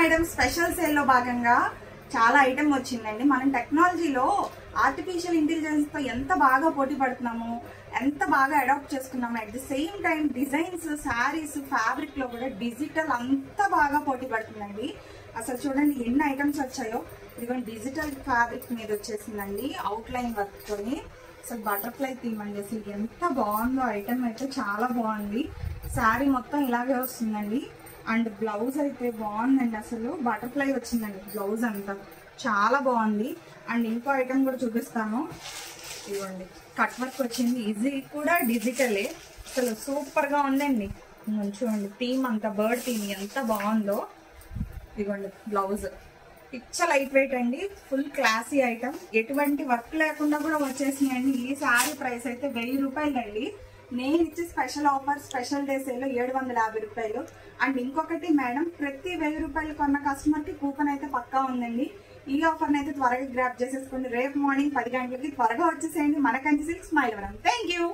Madam special sale లో భాగంగా చాలా ఐటమ్ వచ్చిందండి. మనం టెక్నాలజీలో ఆర్టిఫిషియల్ ఇంటెలిజెన్స్ తో ఎంత బాగా పోటీ పడుతున్నాము, ఎంత బాగా అడాప్ట్ చేసుకున్నాము. At the same time designs, saris, fabric లో కూడా డిజిటల్ అంత బాగా పోటీ పడుతుందండి. అసలు చూడండి ఎన్ని ఐటమ్స్ వచ్చాయో. ఇదిగోండి డిజిటల్ ఫ్యాబ్రిక్ మీద వచ్చేసిందండి, అవుట్ లైన్ వర్క్ తోని. అసలు బటర్ఫ్లై థీమ్ అండి. అసలు ఎంత బాగుందో ఐటమ్ అయితే, చాలా బాగుంది. శారీ మొత్తం ఇలాగే వస్తుందండి. అండ్ బ్లౌజ్ అయితే బాగుందండి. అసలు బటర్ఫ్లై వచ్చిందండి బ్లౌజ్ అంతా, చాలా బాగుంది. అండ్ ఇంకో ఐటమ్ కూడా చూపిస్తాను. ఇదిగోండి కట్ వర్క్ వచ్చింది, ఇది కూడా డిజిటలే. అసలు సూపర్ గా ఉందండి. చూడండి థీమ్ అంతా బర్డ్ థీమ్ ఎంత బాగుందో. ఇదిగోండి బ్లౌజ్ పిచ్చ లైట్ వెయిట్ అండి, ఫుల్ క్లాసీ ఐటమ్. ఎటువంటి వర్క్ లేకుండా కూడా వచ్చేసినాయండి. ఈ శారీ ప్రైస్ అయితే 1000 రూపాయలండి. నేను ఇచ్చే special offer, special day sale 750 రూపాయలు. అండ్ ఇంకొకటి మేడం, ప్రతి 1000 రూపాయలు కొన్న కస్టమర్ కి కూపన్ అయితే పక్కా ఉందండి. ఈ ఆఫర్ అయితే త్వరగా గ్రాప్ చేసేసుకోండి. రేపు మార్నింగ్ 10 గంటలకి త్వరగా వచ్చేసేయండి. మన Kanchi silks Mylavaram. Thank you.